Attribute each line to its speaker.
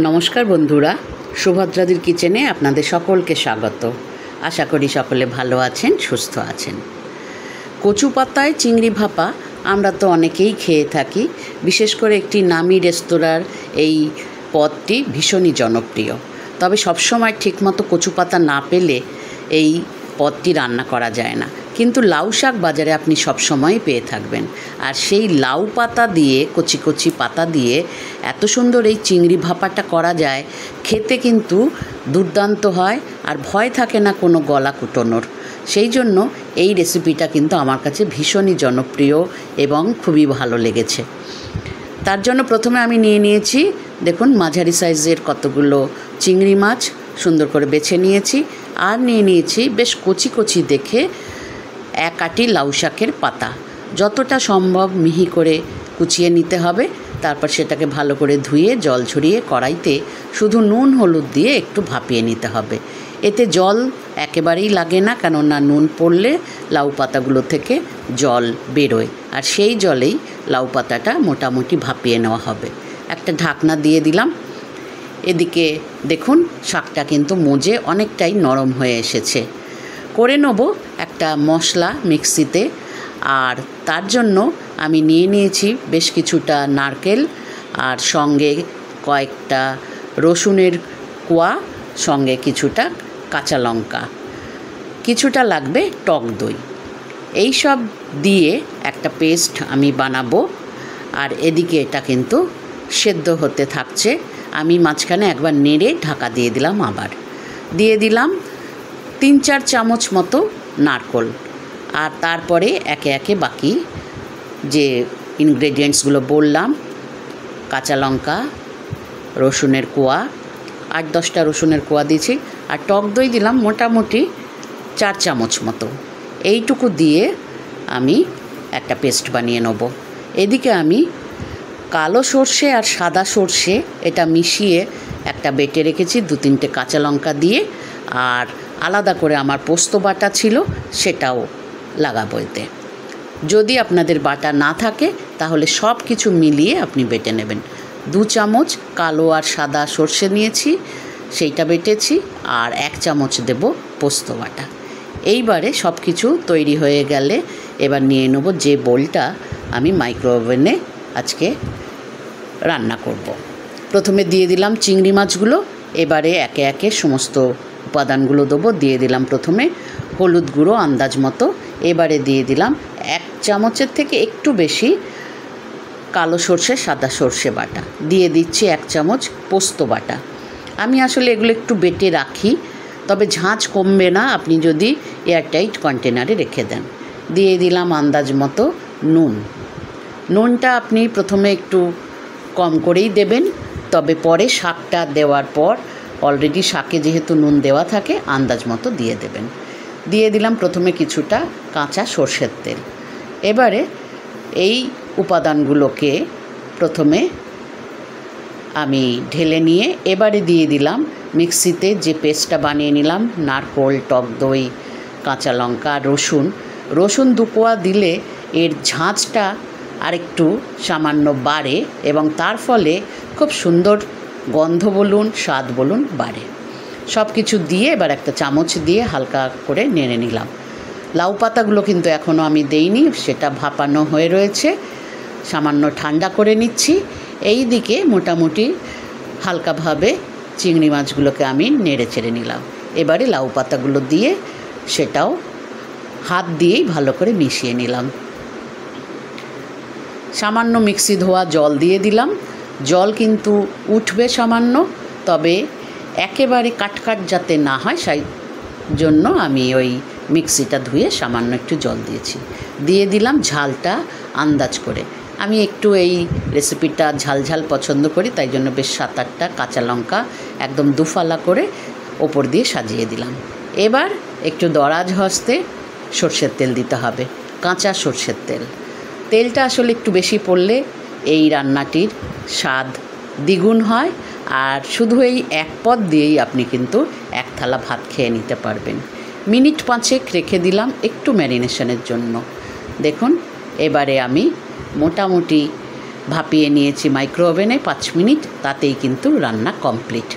Speaker 1: নমস্কার বন্ধুরা, সুভদ্রাদির কিচেনে আপনাদের সকলকে স্বাগত। আশা করি সকলে ভালো আছেন, সুস্থ আছেন। কচু পাতায় চিংড়ি ভাপা আমরা তো অনেকেই খেয়ে থাকি। বিশেষ করে একটি নামী রেস্তোরাঁর এই পদটি ভীষণই জনপ্রিয়। তবে সবসময় ঠিকমতো কচু পাতা না পেলে এই পদটি রান্না করা যায় না। কিন্তু লাউ শাক বাজারে আপনি সবসময় পেয়ে থাকবেন। আর সেই লাউ পাতা দিয়ে, কচি কচি পাতা দিয়ে এত সুন্দর এই চিংড়ি ভাপাটা করা যায়, খেতে কিন্তু দুর্দান্ত হয়। আর ভয় থাকে না কোনো গলা কুটোনোর। সেই জন্য এই রেসিপিটা কিন্তু আমার কাছে ভীষণই জনপ্রিয় এবং খুবই ভালো লেগেছে। তার জন্য প্রথমে আমি নিয়ে নিয়েছি, দেখুন, মাঝারি সাইজের কতগুলো চিংড়ি মাছ সুন্দর করে বেছে নিয়েছি। আর নিয়ে নিয়েছি বেশ কচি কচি দেখে এক আটি লাউ শাকের পাতা। যতটা সম্ভব মিহি করে কুচিয়ে নিতে হবে। তারপর সেটাকে ভালো করে ধুয়ে জল ঝরিয়ে কড়াইতে শুধু নুন হলুদ দিয়ে একটু ভাপিয়ে নিতে হবে। এতে জল একেবারেই লাগে না, কেননা নুন পড়লে লাউ পাতাগুলো থেকে জল বেরোয়। আর সেই জলেই লাউ পাতাটা মোটামুটি ভাপিয়ে নেওয়া হবে। একটা ঢাকনা দিয়ে দিলাম। এদিকে দেখুন, শাকটা কিন্তু মজে অনেকটাই নরম হয়ে এসেছে। করে নেব একটা মশলা মিক্সিতে। আর তার জন্য আমি নিয়ে নিয়েছি বেশ কিছুটা নারকেল, আর সঙ্গে কয়েকটা রসুনের কোয়া, সঙ্গে কিছুটা কাঁচা লঙ্কা, কিছুটা লাগবে টক দই। এই সব দিয়ে একটা পেস্ট আমি বানাবো। আর এদিকে এটা কিন্তু সেদ্ধ হতে থাকছে। আমি মাঝখানে একবার নেড়ে ঢাকা দিয়ে দিলাম। আবার দিয়ে দিলাম 3-4 চামচ মতো নারকেল। আর তারপরে একে একে বাকি যে ইনগ্রেডিয়েন্টসগুলো বললাম, কাঁচা লঙ্কা, রসুনের কোয়া, 8-10টা রসুনের কোয়া দিয়েছি, আর টক দই দিলাম মোটামুটি 4 চামচ মতো। এইটুকু দিয়ে আমি একটা পেস্ট বানিয়ে নেব। এদিকে আমি কালো সর্ষে আর সাদা সর্ষে এটা মিশিয়ে একটা বেটে রেখেছি 2-3টে কাঁচা লঙ্কা দিয়ে। আর আলাদা করে আমার পোস্ত বাটা ছিল, সেটাও লাগাবো এতে। যদি আপনাদের বাটা না থাকে তাহলে সব কিছু মিলিয়ে আপনি বেটে নেবেন। 2 চামচ কালো আর সাদা সর্ষে নিয়েছি, সেইটা বেটেছি। আর 1 চামচ দেব পোস্ত বাটা। এইবারে সব কিছু তৈরি হয়ে গেলে এবার নিয়ে নেব যে বোলটা আমি মাইক্রো ওভেনে আজকে রান্না করব। প্রথমে দিয়ে দিলাম চিংড়ি মাছগুলো। এবারে একে একে সমস্ত উপাদানগুলো দেবো। দিয়ে দিলাম প্রথমে হলুদ গুঁড়ো আন্দাজ মতো। এবারে দিয়ে দিলাম 1 চামচের থেকে একটু বেশি কালো সর্ষে সাদা সর্ষে বাটা। দিয়ে দিচ্ছি 1 চামচ পোস্ত বাটা। আমি আসলে এগুলো একটু বেটে রাখি, তবে ঝাঁঝ কমবে না আপনি যদি এয়ারটাইট কন্টেনারে রেখে দেন। দিয়ে দিলাম আন্দাজ মতো নুন। নুনটা আপনি প্রথমে একটু কম করেই দেবেন, তবে পরে শাকটা দেওয়ার পর অলরেডি শাকে যেহেতু নুন দেওয়া থাকে আন্দাজ মতো দিয়ে দেবেন। দিয়ে দিলাম প্রথমে কিছুটা কাঁচা সর্ষের তেল। এবারে এই উপাদানগুলোকে প্রথমে আমি ঢেলে নিয়ে এবারে দিয়ে দিলাম মিক্সিতে যে পেস্টটা বানিয়ে নিলাম, নারকেল, টক দই, কাঁচা লঙ্কা, রসুন 2 কোয়া দিলে এর ঝাঁঝটা আরেকটু সামান্য বাড়ে এবং তার ফলে খুব সুন্দর গন্ধ বলুন, স্বাদ বলুন বাড়ে। সব কিছু দিয়ে এবার একটা চামচ দিয়ে হালকা করে নেড়ে নিলাম। লাউ পাতাগুলো কিন্তু এখনও আমি দেইনি, সেটা ভাপানো হয়ে রয়েছে। সামান্য ঠান্ডা করে নিচ্ছি। এই দিকে মোটামুটি হালকাভাবে চিংড়ি মাছগুলোকে আমি নেড়ে চেড়ে নিলাম। এবারে লাউ পাতাগুলো দিয়ে সেটাও হাত দিয়েই ভালো করে মিশিয়ে নিলাম। সামান্য মিক্সি ধোয়া জল দিয়ে দিলাম। জল কিন্তু উঠবে সামান্য, তবে একেবারে কাটকাট যাতে না হয় সেই জন্য আমি ওই মিক্সিটা ধুয়ে সামান্য একটু জল দিয়েছি। দিয়ে দিলাম ঝালটা আন্দাজ করে। আমি একটু এই রেসিপিটা ঝালঝাল পছন্দ করি, তাই জন্য বেশ 7-8টা কাঁচা লঙ্কা একদম 2 ফালা করে ওপর দিয়ে সাজিয়ে দিলাম। এবার একটু দরাজ হস্তে সর্ষের তেল দিতে হবে, কাঁচা সর্ষের তেল। তেলটা আসলে একটু বেশি পড়লে এই রান্নাটির স্বাদ দ্বিগুণ হয়। আর শুধু এই এক পদ দিয়েই আপনি কিন্তু 1 থালা ভাত খেয়ে নিতে পারবেন। মিনিট 5 রেখে দিলাম একটু ম্যারিনেশনের জন্য। দেখুন, এবারে আমি মোটামুটি ভাপিয়ে নিয়েছি মাইক্রো ওভেনে 5 মিনিট, তাতেই কিন্তু রান্না কমপ্লিট।